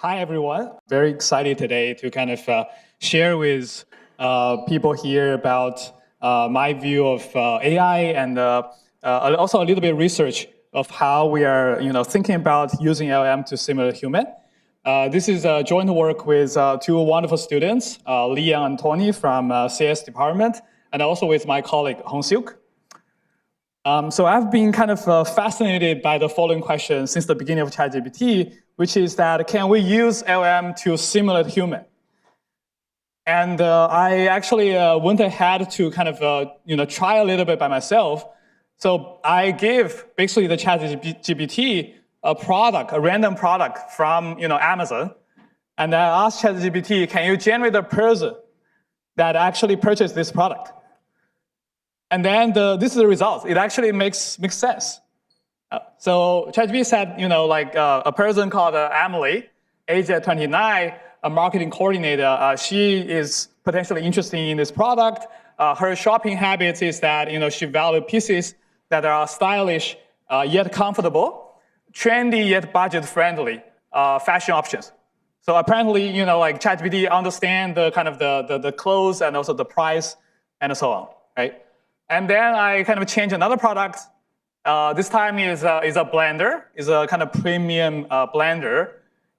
Hi, everyone. Very excited today to kind of share with people here about my view of AI and also a little bit of research of how we are thinking about using LLM to simulate human. This is a joint work with two wonderful students, Leah and Tony from CS department, and also with my colleague, Hong Siuk. So I've been kind of fascinated by the following question since the beginning of ChatGPT, which is that can we use LLM to simulate human? And I actually went ahead to kind of try a little bit by myself. So I gave basically the ChatGPT a product, a random product from Amazon, and I asked ChatGPT, can you generate a person that actually purchased this product? And then this is the result. It actually makes sense. So ChatGPT said, a person called Emily, age at 29, a marketing coordinator. She is potentially interested in this product. Her shopping habits is that she values pieces that are stylish yet comfortable, trendy yet budget-friendly fashion options. So apparently, ChatGPT understands the kind of the clothes and also the price and so on, right? And then I kind of changed another product. This time is a blender, is a kind of premium blender.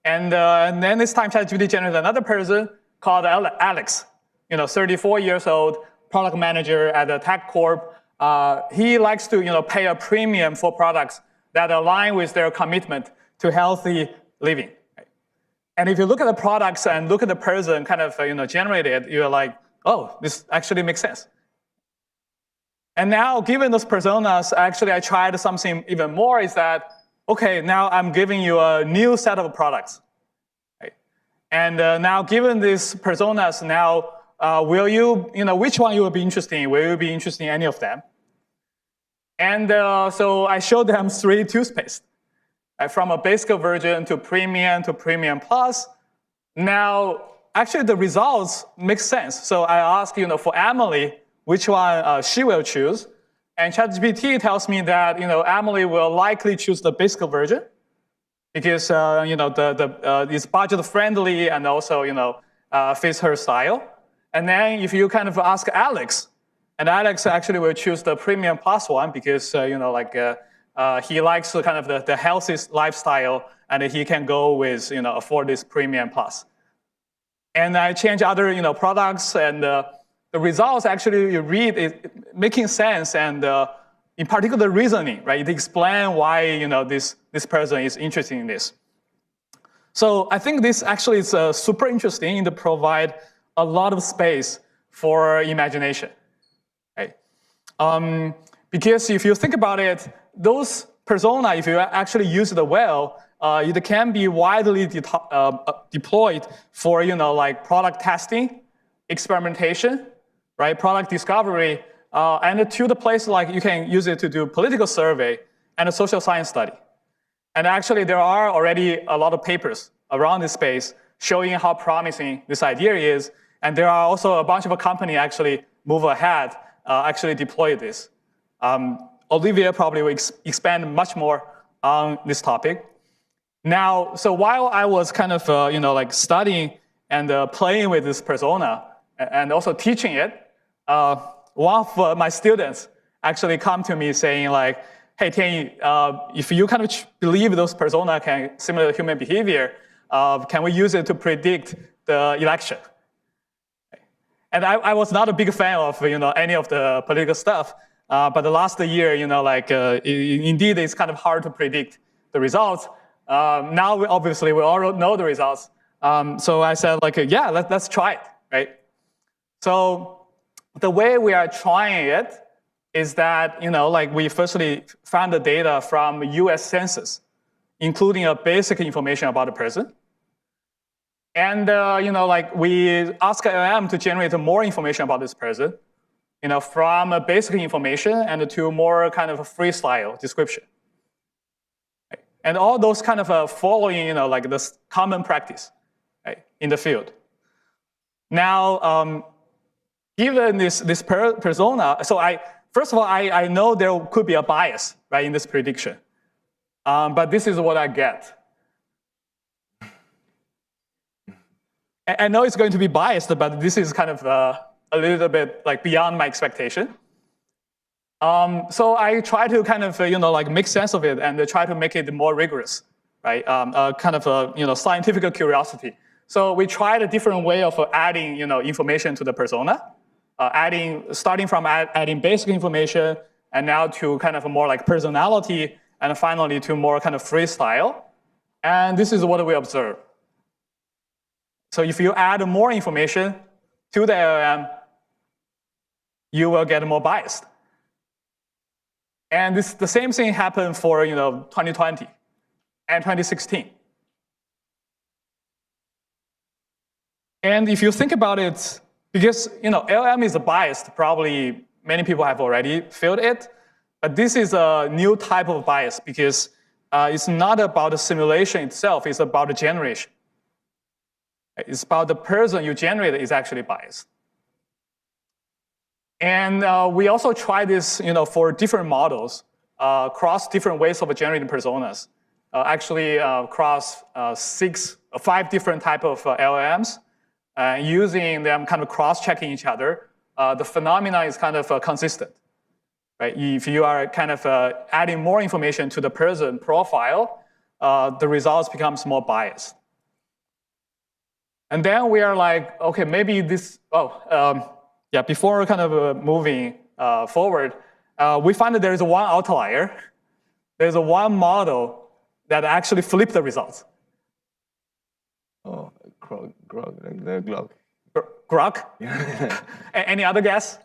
And then this time ChatGPT generated another person called Alex, 34 years old, product manager at a tech corp. He likes to pay a premium for products that align with their commitment to healthy living. And if you look at the products and look at the person kind of generated, you're like, oh, this actually makes sense. And now, given those personas, actually, I tried something even more. Is that okay? Now I'm giving you a new set of products, right? And now, given these personas, now will you, which one you will be interested in? Will you be interested in any of them? And so I showed them 3 toothpaste, right? From a basic version to premium plus. Now, actually, the results make sense. So I asked, for Emily, which one she will choose. And ChatGPT tells me that Emily will likely choose the basic version because it's budget friendly and also fits her style. And then if you kind of ask Alex, and Alex actually will choose the premium plus one because he likes kind of the healthiest lifestyle and he can go with afford this premium plus. And I change other products and the results actually you read it making sense and in particular reasoning, right? It explains why this person is interested in this. So I think this actually is super interesting to provide a lot of space for imagination, right? Because if you think about it, those persona, if you actually use it well, it can be widely deployed for product testing, experimentation, right? Product discovery, and to the place you can use it to do political survey and a social science study. And actually, there are already a lot of papers around this space showing how promising this idea is. And there are also a bunch of companies actually move ahead, actually deploy this. Olivia probably will expand much more on this topic. Now, so while I was kind of studying and playing with this persona and also teaching it, one of my students actually come to me saying hey, Tianyi, if you kind of believe those persona can simulate human behavior, can we use it to predict the election? And I was not a big fan of any of the political stuff, but the last year, indeed, it's kind of hard to predict the results. Now, obviously, we all know the results. So I said, yeah, let's try it, right? So the way we are trying it is that, we firstly found the data from US Census, including a basic information about the person. And, we ask LLM to generate more information about this person, from a basic information and to more kind of a freestyle description. Right? And all those kind of following, this common practice, right, in the field. Now, given this persona, so first of all, I know there could be a bias, right, in this prediction. But this is what I get. I know it's going to be biased, but this is kind of a little bit like beyond my expectation. So I try to kind of like make sense of it and try to make it more rigorous, right? Kind of a scientific curiosity. So we tried a different way of adding information to the persona, starting from adding basic information, and now to kind of more like personality, and finally to more kind of freestyle. And this is what we observe. So if you add more information to the LLM, you will get more biased. And the same thing happened for 2020 and 2016. And if you think about it, because LLM is biased, probably many people have already felt it, but this is a new type of bias because it's not about the simulation itself, it's about the generation. It's about the person you generate is actually biased. And we also try this for different models, across different ways of generating personas. Actually, across 5 different types of LLMs, using them kind of cross-checking each other. The phenomena is kind of consistent. Right? If you are kind of adding more information to the person profile, the results becomes more biased. And then we are like, okay, maybe this, before kind of moving forward, we find that there is one outlier. There's one model that actually flipped the results. Oh, the Glock. Grok? Yeah. Any other guess?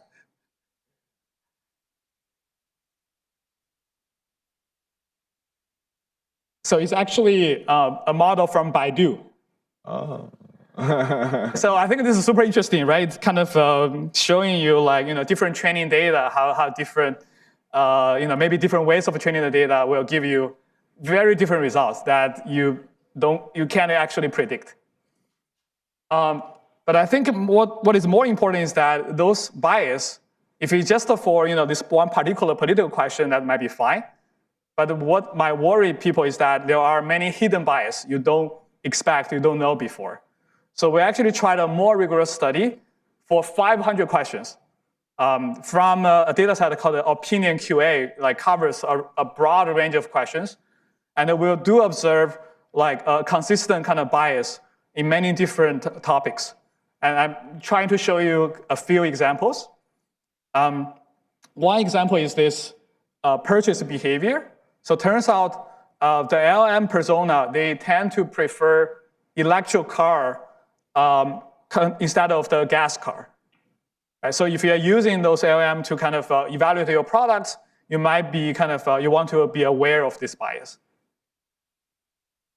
So it's actually a model from Baidu. Oh. So I think this is super interesting, right? It's kind of showing you like different training data, how different maybe different ways of training the data will give you very different results that you can't actually predict. But I think what is more important is that those bias, if it's just for this one particular political question, that might be fine. But what might worry people is that there are many hidden bias you don't expect, you don't know before. So we actually tried a more rigorous study for 500 questions from a data set called Opinion QA, like covers a broad range of questions. And we'll observe like a consistent kind of bias in many different topics. And I'm trying to show you a few examples. One example is this purchase behavior. So it turns out the LLM persona, they tend to prefer electric car instead of the gas car. Right? So if you're using those LLM to kind of evaluate your products, you might be kind of, you want to be aware of this bias.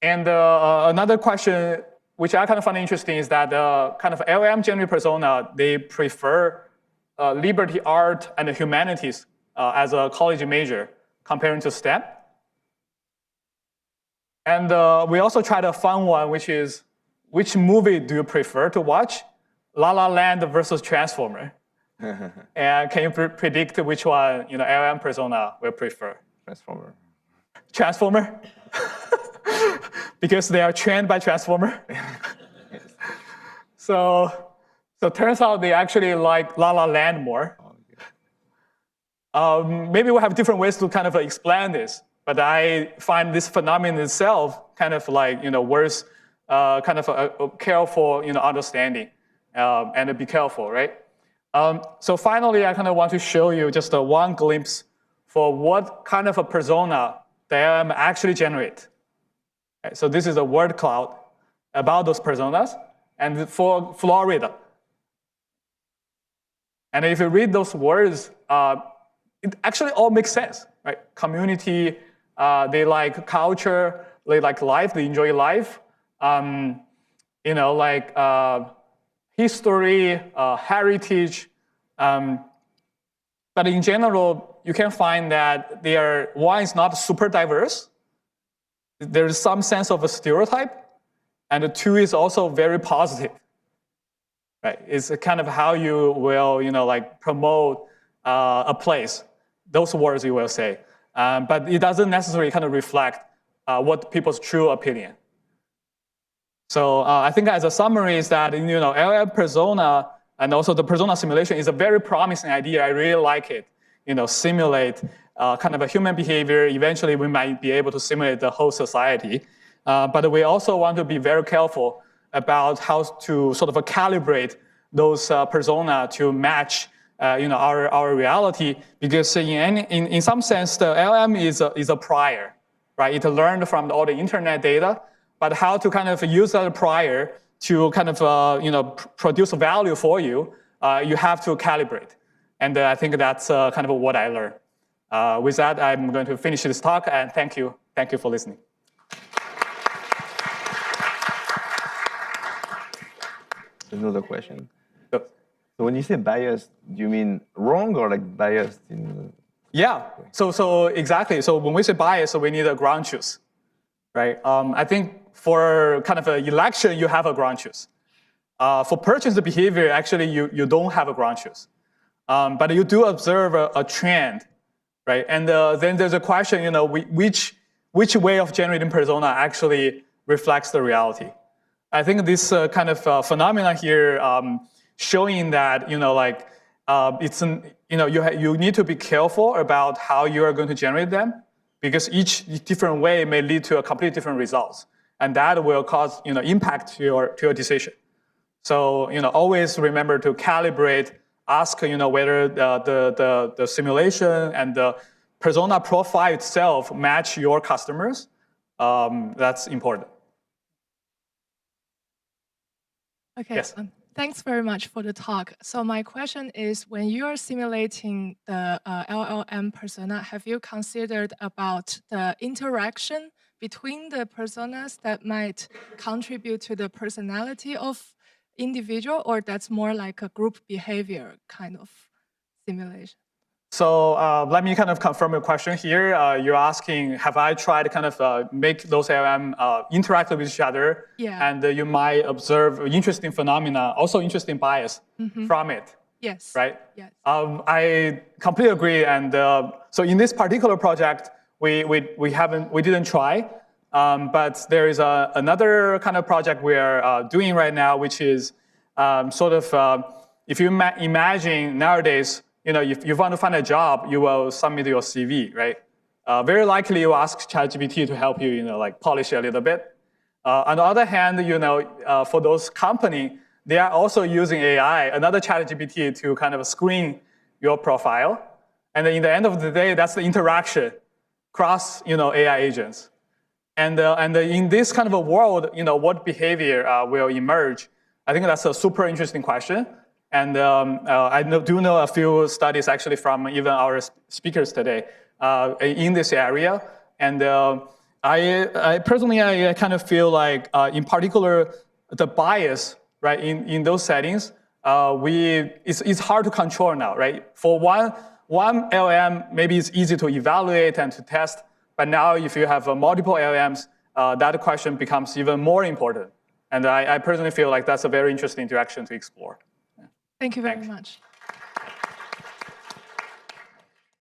And another question, which I kind of find interesting, is that kind of LLM generated persona, they prefer liberty art and humanities as a college major comparing to STEM. And we also tried a fun one, which is, which movie do you prefer to watch? La La Land versus Transformer. And can you predict which one LLM persona will prefer? Transformer. Transformer? Because they are trained by Transformer? Yes. So it turns out they actually like La La Land more. Maybe we'll have different ways to kind of explain this, but I find this phenomenon itself kind of like worth kind of a careful understanding and be careful, right? So finally, I kind of want to show you just one glimpse for what kind of a persona the LLM actually generate. Okay, so this is a word cloud about those personas, and for Florida. And if you read those words, it actually all makes sense, right? Community, they like culture, they like life, they enjoy life. History, heritage. But in general, you can find that one is not super diverse. There is some sense of a stereotype, and two is also very positive. Right? It's kind of how you will, promote a place. Those words you will say, but it doesn't necessarily kind of reflect what people's true opinion. So I think as a summary is that, LLM persona and also the persona simulation is a very promising idea. I really like it. Simulate kind of a human behavior. Eventually, we might be able to simulate the whole society. But we also want to be very careful about how to sort of calibrate those persona to match our reality, because in some sense, the LLM is a prior, right? It learned from all the internet data, but how to kind of use that prior to kind of produce value for you, you have to calibrate. And I think that's kind of what I learned. With that, I'm going to finish this talk, and thank you for listening. Another question. So when you say biased, do you mean wrong or like biased in? Yeah. So exactly. So when we say bias, we need a ground truth, right? I think for kind of an election, you have a ground truth. For purchase behavior, actually, you don't have a ground truth. But you do observe a trend, right? And then there's a question, which way of generating persona actually reflects the reality? I think this kind of phenomena here showing that, you need to be careful about how you are going to generate them, because each different way may lead to a completely different results, and that will cause impact to your decision. So always remember to calibrate, ask whether the simulation and the persona profile itself match your customers. That's important. Okay. Yes. Thanks very much for the talk. So my question is, when you are simulating the LLM persona, have you considered about the interaction between the personas that might contribute to the personality of individual, or that's more like a group behavior kind of simulation? So let me kind of confirm your question here. You're asking, have I tried to kind of make those LLM interact with each other? Yeah. And you might observe interesting phenomena, also interesting bias from it. Yes. Right? Yes. I completely agree. And so in this particular project, we didn't try. But there is another kind of project we are doing right now, which is sort of, if you imagine nowadays, if you want to find a job, you will submit your CV, right? Very likely you ask ChatGPT to help you, polish it a little bit. On the other hand, for those company, they are also using AI, another ChatGPT, to kind of screen your profile. And in the end of the day, that's the interaction across, AI agents. And in this kind of a world, what behavior will emerge? I think that's a super interesting question. And I do know a few studies actually from even our speakers today in this area. And I personally kind of feel like, in particular, the bias, right, in those settings, it's hard to control now, right? For one LLM, maybe it's easy to evaluate and to test. But now, if you have multiple LLMs, that question becomes even more important. And I personally feel like that's a very interesting direction to explore. Thank you very much.